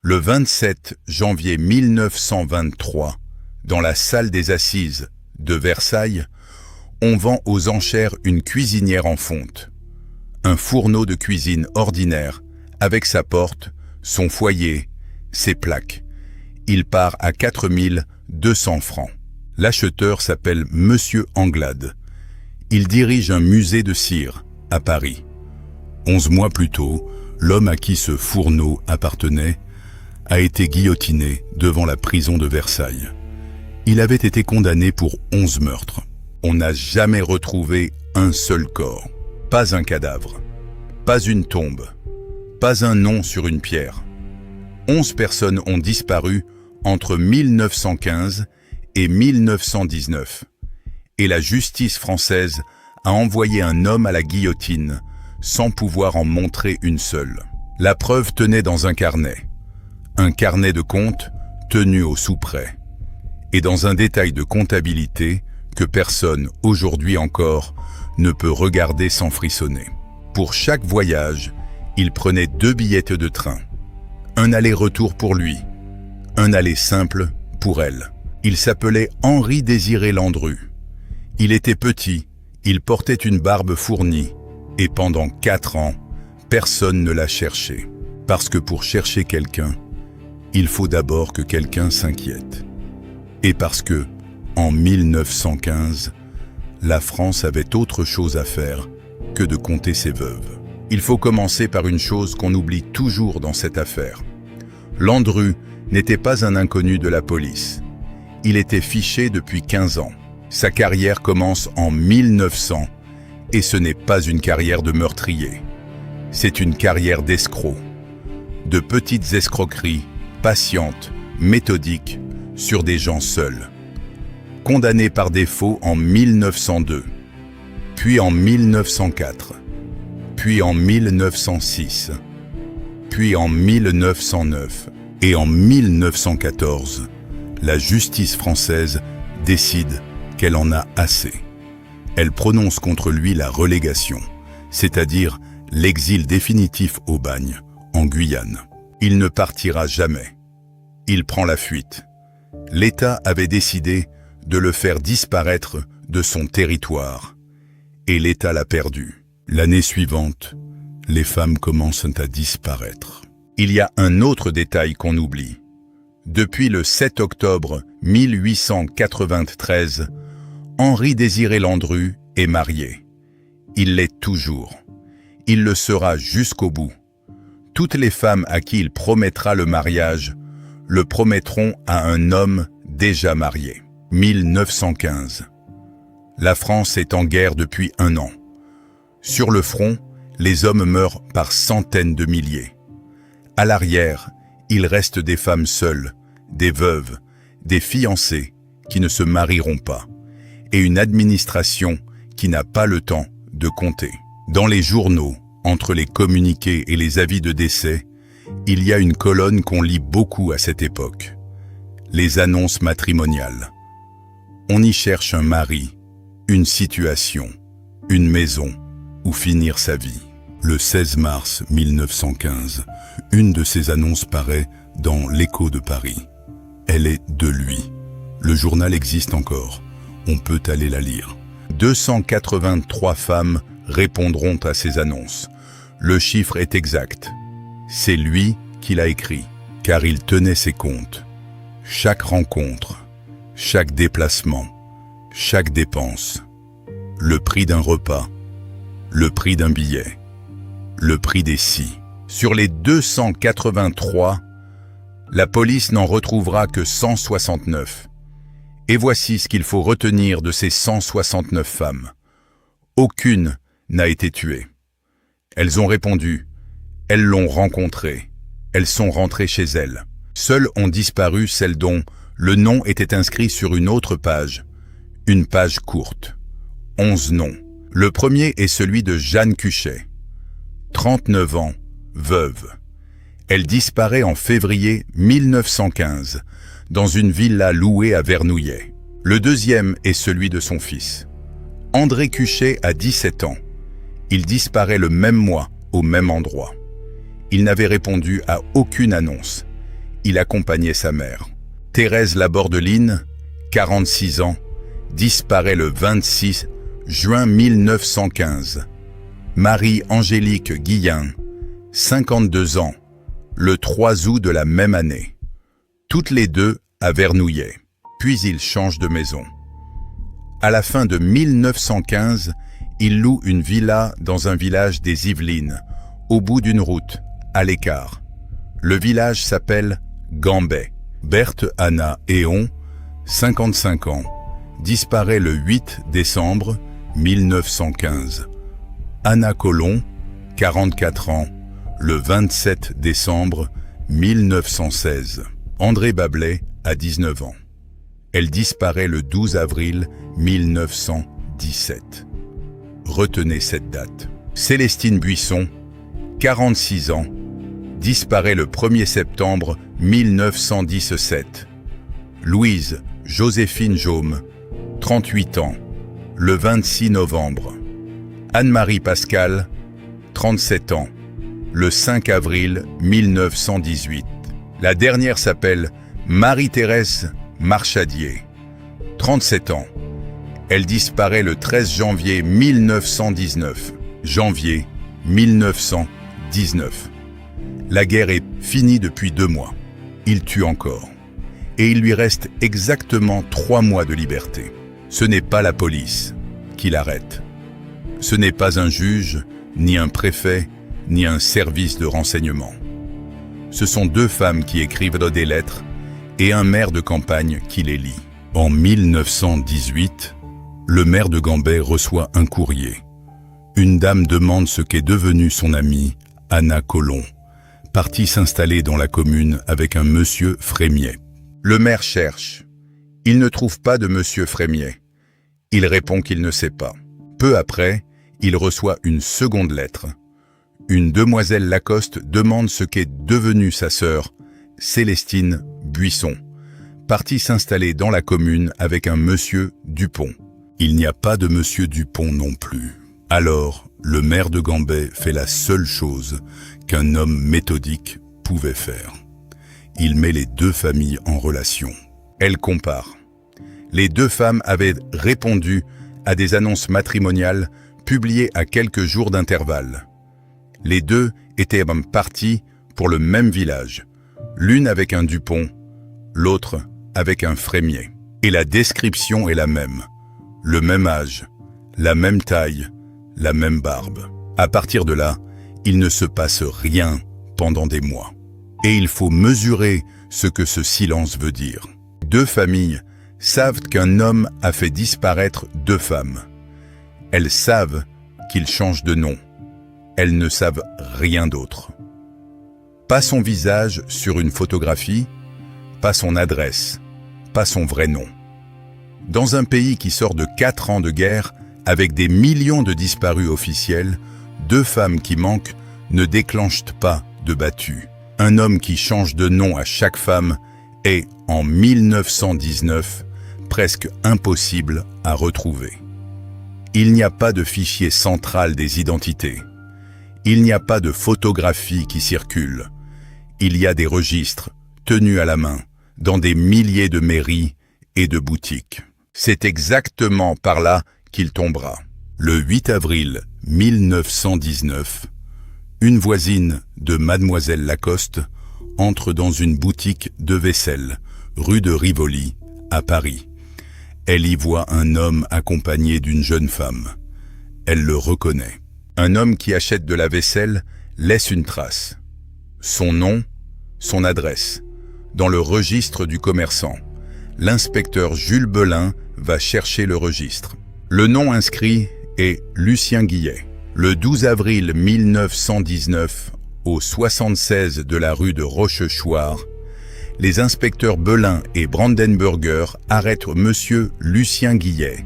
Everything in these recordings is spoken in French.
Le 27 janvier 1923, dans la salle des assises de Versailles, on vend aux enchères une cuisinière en fonte. Un fourneau de cuisine ordinaire, avec sa porte, son foyer, ses plaques. Il part à 4200 francs. L'acheteur s'appelle Monsieur Anglade. Il dirige un musée de cire à Paris. 11 mois plus tôt, l'homme à qui ce fourneau appartenait a été guillotiné devant la prison de Versailles. Il avait été condamné pour 11 meurtres. On n'a jamais retrouvé un seul corps, pas un cadavre, pas une tombe, pas un nom sur une pierre. 11 personnes ont disparu entre 1915 et 1919. Et la justice française a envoyé un homme à la guillotine sans pouvoir en montrer une seule. La preuve tenait dans un carnet de compte tenu au soupray, et dans un détail de comptabilité que personne, aujourd'hui encore, ne peut regarder sans frissonner. Pour chaque voyage, il prenait 2 billets de train. Un aller-retour pour lui, un aller simple pour elle. Il s'appelait Henri-Désiré Landru. Il était petit, il portait une barbe fournie, et pendant 4 ans, personne ne l'a cherché. Parce que pour chercher quelqu'un, il faut d'abord que quelqu'un s'inquiète. Et parce que, en 1915, la France avait autre chose à faire que de compter ses veuves. Il faut commencer par une chose qu'on oublie toujours dans cette affaire. Landru n'était pas un inconnu de la police. Il était fiché depuis 15 ans. Sa carrière commence en 1900 et ce n'est pas une carrière de meurtrier. C'est une carrière d'escroc. De petites escroqueries, patientes, méthodiques, sur des gens seuls. Condamné par défaut en 1902, puis en 1904, puis en 1906, puis en 1909 et en 1914, la justice française décide qu'elle en a assez. Elle prononce contre lui la relégation, c'est-à-dire l'exil définitif au bagne, en Guyane. Il ne partira jamais. Il prend la fuite. L'État avait décidé de le faire disparaître de son territoire, et l'État l'a perdu. L'année suivante, les femmes commencent à disparaître. Il y a un autre détail qu'on oublie. Depuis le 7 octobre 1893, Henri-Désiré Landru est marié. Il l'est toujours. Il le sera jusqu'au bout. Toutes les femmes à qui il promettra le mariage le promettront à un homme déjà marié. 1915. La France est en guerre depuis 1 an. Sur le front, les hommes meurent par centaines de milliers. À l'arrière, il reste des femmes seules, des veuves, des fiancées qui ne se marieront pas, et une administration qui n'a pas le temps de compter. Dans les journaux, entre les communiqués et les avis de décès, il y a une colonne qu'on lit beaucoup à cette époque. Les annonces matrimoniales. On y cherche un mari, une situation, une maison, où finir sa vie. Le 16 mars 1915, une de ces annonces paraît dans l'Écho de Paris. Elle est de lui. Le journal existe encore. On peut aller la lire. 283 femmes répondront à ces annonces. Le chiffre est exact. C'est lui qui l'a écrit, car il tenait ses comptes. Chaque rencontre, chaque déplacement, chaque dépense, le prix d'un repas, le prix d'un billet, le prix des scies. Sur les 283, la police n'en retrouvera que 169. Et voici ce qu'il faut retenir de ces 169 femmes. Aucune n'a été tuée. Elles ont répondu, elles l'ont rencontré, elles sont rentrées chez elles. Seules ont disparu celles dont le nom était inscrit sur une autre page, une page courte. 11 noms. Le premier est celui de Jeanne Cuchet, 39 ans, veuve. Elle disparaît en février 1915, dans une villa louée à Vernouillet. Le deuxième est celui de son fils. André Cuchet a 17 ans. Il disparaît le même mois, au même endroit. Il n'avait répondu à aucune annonce. il accompagnait sa mère. Thérèse Labordeline, 46 ans, disparaît le 26 juin 1915. Marie-Angélique Guillain, 52 ans, le 3 août de la même année. Toutes les deux à Vernouillet. Puis ils changent de maison. À la fin de 1915, il loue une villa dans un village des Yvelines, au bout d'une route, à l'écart. Le village s'appelle Gambet. Berthe Anna Héon, 55 ans, disparaît le 8 décembre 1915. Anna Colomb, 44 ans, le 27 décembre 1916. André Bablet a 19 ans. Elle disparaît le 12 avril 1917. Retenez cette date. Célestine Buisson, 46 ans, disparaît le 1er septembre 1917. Louise Joséphine Jaume, 38 ans, le 26 novembre. Anne-Marie Pascal, 37 ans, le 5 avril 1918. La dernière s'appelle Marie-Thérèse Marchadier, 37 ans. Elle disparaît le 13 janvier 1919. Janvier 1919. La guerre est finie depuis 2 mois. Il tue encore. Et il lui reste exactement 3 mois de liberté. Ce n'est pas la police qui l'arrête. Ce n'est pas un juge, ni un préfet, ni un service de renseignement. Ce sont 2 femmes qui écrivent des lettres et un maire de campagne qui les lit. En 1918, le maire de Gambet reçoit un courrier. Une dame demande ce qu'est devenue son amie, Anna Colomb, partie s'installer dans la commune avec un monsieur Frémiet. Le maire cherche. Il ne trouve pas de monsieur Frémiet. Il répond qu'il ne sait pas. Peu après, il reçoit une seconde lettre. Une demoiselle Lacoste demande ce qu'est devenue sa sœur, Célestine Buisson, partie s'installer dans la commune avec un monsieur Dupont. Il n'y a pas de monsieur Dupont non plus. Alors, le maire de Gambet fait la seule chose qu'un homme méthodique pouvait faire. Il met les 2 familles en relation. Elle compare. Les 2 femmes avaient répondu à des annonces matrimoniales publiées à quelques jours d'intervalle. Les 2 étaient partis pour le même village, l'une avec un Dupont, l'autre avec un Frémiet. Et la description est la même. Le même âge, la même taille, la même barbe. À partir de là, il ne se passe rien pendant des mois. Et il faut mesurer ce que ce silence veut dire. 2 familles savent qu'un homme a fait disparaître 2 femmes. Elles savent qu'il change de nom. Elles ne savent rien d'autre. Pas son visage sur une photographie, pas son adresse, pas son vrai nom. Dans un pays qui sort de 4 ans de guerre, avec des millions de disparus officiels, 2 femmes qui manquent ne déclenchent pas de battues. Un homme qui change de nom à chaque femme est, en 1919, presque impossible à retrouver. Il n'y a pas de fichier central des identités. Il n'y a pas de photographie qui circule. Il y a des registres, tenus à la main, dans des milliers de mairies et de boutiques. C'est exactement par là qu'il tombera. Le 8 avril 1919, une voisine de Mademoiselle Lacoste entre dans une boutique de vaisselle, rue de Rivoli, à Paris. Elle y voit un homme accompagné d'une jeune femme. Elle le reconnaît. Un homme qui achète de la vaisselle laisse une trace. Son nom, son adresse. Dans le registre du commerçant, l'inspecteur Jules Belin va chercher le registre. Le nom inscrit est Lucien Guillet. Le 12 avril 1919, au 76 de la rue de Rochechouart, les inspecteurs Belin et Brandenburger arrêtent monsieur Lucien Guillet,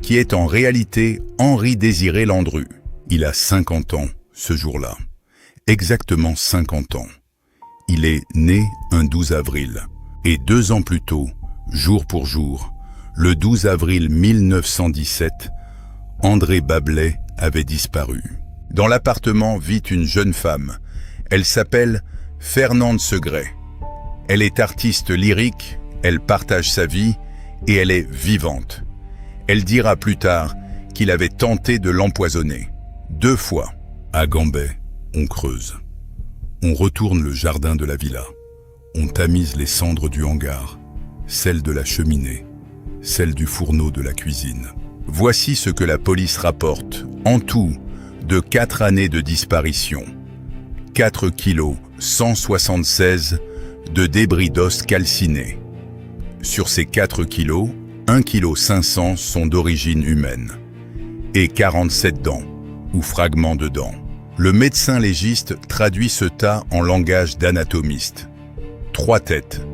qui est en réalité Henri-Désiré Landru. Il a 50 ans ce jour-là, exactement 50 ans. Il est né un 12 avril, et 2 ans plus tôt, jour pour jour, le 12 avril 1917, André Bablet avait disparu. Dans l'appartement vit une jeune femme. Elle s'appelle Fernande Segret. Elle est artiste lyrique, elle partage sa vie et elle est vivante. Elle dira plus tard qu'il avait tenté de l'empoisonner. 2 fois. À Gambais, on creuse. On retourne le jardin de la villa. On tamise les cendres du hangar, celles de la cheminée, celles du fourneau de la cuisine. Voici ce que la police rapporte, en tout, de 4 années de disparition. 4 kilos 176 de débris d'os calcinés. Sur ces 4 kilos, 1 kg 500 sont d'origine humaine. Et 47 dents, ou fragments de dents. Le médecin légiste traduit ce tas en langage d'anatomiste. 3 têtes,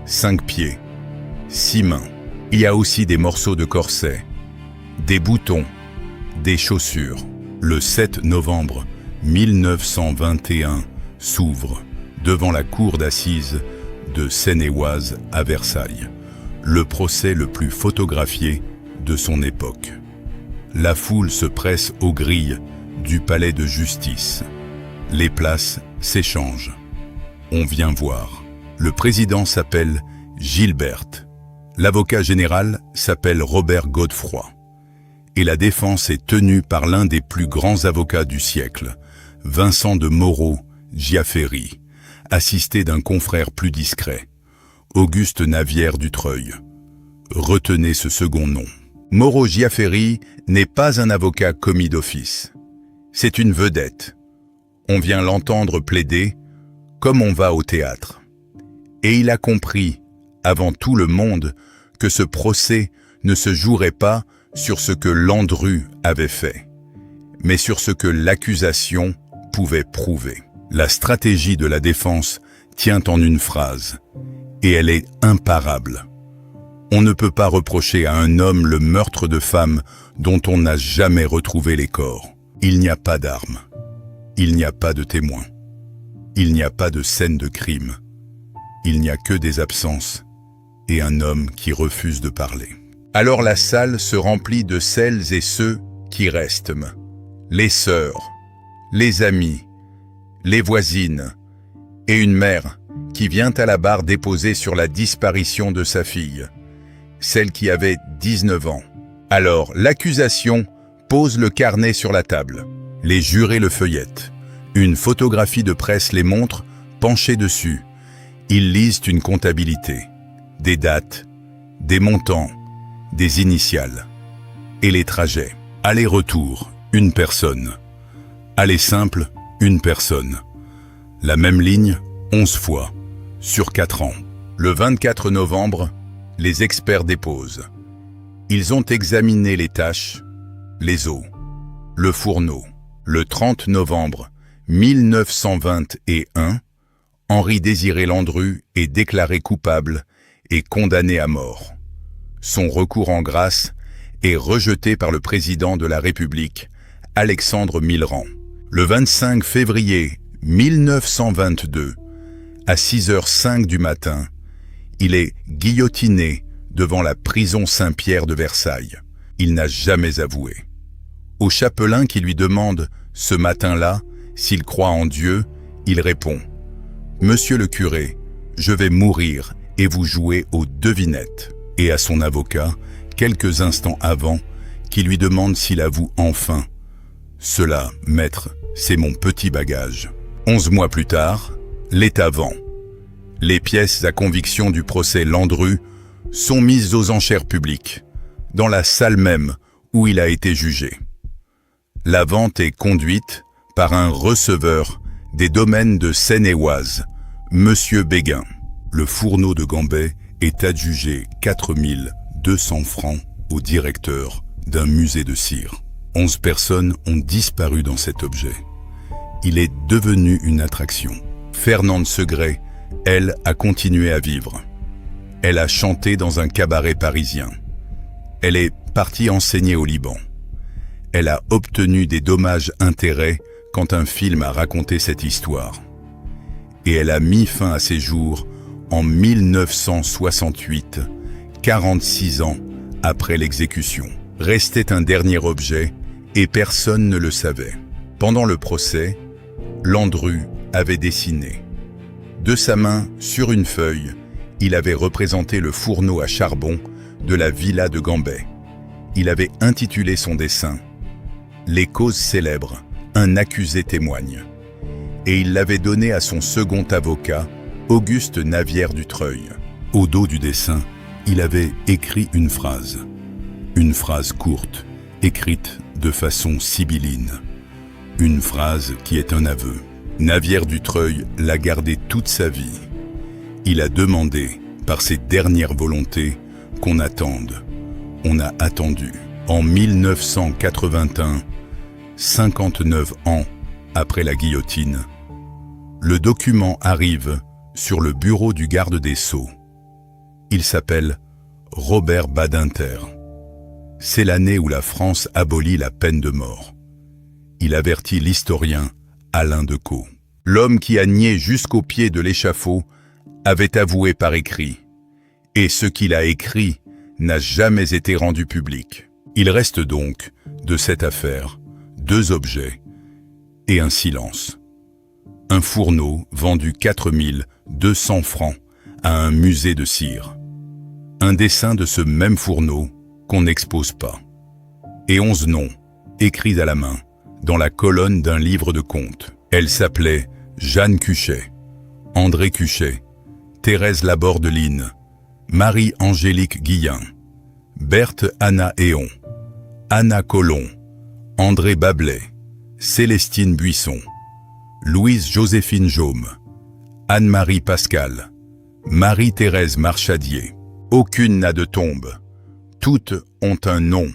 5 pieds, 6 mains. Il y a aussi des morceaux de corset, des boutons, des chaussures. Le 7 novembre 1921 s'ouvre devant la cour d'assises de Seine-et-Oise à Versailles, le procès le plus photographié de son époque. La foule se presse aux grilles du palais de justice. Les places s'échangent. On vient voir. Le président s'appelle Gilbert. L'avocat général s'appelle Robert Godefroy. Et la défense est tenue par l'un des plus grands avocats du siècle, Vincent de Moreau-Giaferi, assisté d'un confrère plus discret, Auguste Navière du Treuil. Retenez ce second nom. Moreau-Giaferi n'est pas un avocat commis d'office. C'est une vedette. On vient l'entendre plaider comme on va au théâtre. Et il a compris, avant tout le monde, que ce procès ne se jouerait pas sur ce que Landru avait fait, mais sur ce que l'accusation pouvait prouver. La stratégie de la défense tient en une phrase, et elle est imparable. On ne peut pas reprocher à un homme le meurtre de femmes dont on n'a jamais retrouvé les corps. Il n'y a pas d'armes, il n'y a pas de témoins, il n'y a pas de scène de crime, il n'y a que des absences et un homme qui refuse de parler. Alors la salle se remplit de celles et ceux qui restent. Les sœurs, les amis, les voisines et une mère qui vient à la barre déposer sur la disparition de sa fille, celle qui avait 19 ans. Alors l'accusation pose le carnet sur la table. Les jurés le feuillettent. Une photographie de presse les montre, penchés dessus. Ils lisent une comptabilité, des dates, des montants, des initiales. Et les trajets. Aller-retour, une personne. Aller simple, une personne. La même ligne, 11 fois, sur 4 ans. Le 24 novembre, les experts déposent. Ils ont examiné les tâches, les os, le fourneau. Le 30 novembre 1921, Henri-Désiré Landru est déclaré coupable et condamné à mort. Son recours en grâce est rejeté par le président de la République, Alexandre Millerand. Le 25 février 1922, à 6h05 du matin, il est guillotiné devant la prison Saint-Pierre de Versailles. Il n'a jamais avoué. Au chapelain qui lui demande, ce matin-là, s'il croit en Dieu, il répond « Monsieur le curé, je vais mourir et vous jouez aux devinettes ». Et à son avocat, quelques instants avant, qui lui demande s'il avoue enfin « Cela, maître, c'est mon petit bagage ». 11 mois plus tard, l'État vend. Les pièces à conviction du procès Landru sont mises aux enchères publiques, dans la salle même où il a été jugé. La vente est conduite par un receveur des domaines de Seine-et-Oise, Monsieur Béguin. Le fourneau de Gambais est adjugé 4 200 francs au directeur d'un musée de cire. 11 personnes ont disparu dans cet objet. Il est devenu une attraction. Fernande Segret, elle, a continué à vivre. Elle a chanté dans un cabaret parisien. Elle est partie enseigner au Liban. Elle a obtenu des dommages-intérêts quand un film a raconté cette histoire. Et elle a mis fin à ses jours en 1968, 46 ans après l'exécution. Restait un dernier objet et personne ne le savait. Pendant le procès, Landru avait dessiné De sa main, sur une feuille, il avait représenté le fourneau à charbon de la villa de Gambet. Il avait intitulé son dessin « Les causes célèbres, un accusé témoigne » et il l'avait donné à son second avocat, Auguste Navière du Treuil. Au dos du dessin, il avait écrit une phrase courte, écrite de façon sibylline. Une phrase qui est un aveu. Navière du Treuil l'a gardé toute sa vie. Il a demandé, par ses dernières volontés, qu'on attende. On a attendu. En 1981, 59 ans après la guillotine, le document arrive sur le bureau du garde des Sceaux. Il s'appelle Robert Badinter. C'est l'année où la France abolit la peine de mort. Il avertit l'historien Alain Decaux. L'homme qui a nié jusqu'au pied de l'échafaud avait avoué par écrit. Et ce qu'il a écrit n'a jamais été rendu public. Il reste donc, de cette affaire, 2 objets et un silence. Un fourneau vendu 4200 francs à un musée de cire. Un dessin de ce même fourneau qu'on n'expose pas. Et 11 noms, écrits à la main, dans la colonne d'un livre de contes. Elle s'appelait Jeanne Cuchet, André Cuchet, Thérèse Labordeline, Marie-Angélique Guillain, Berthe Anna Éon, Anna Colomb, André Bablet, Célestine Buisson, Louise-Joséphine Jaume, Anne-Marie Pascal, Marie-Thérèse Marchadier. Aucune n'a de tombe. Toutes ont un nom.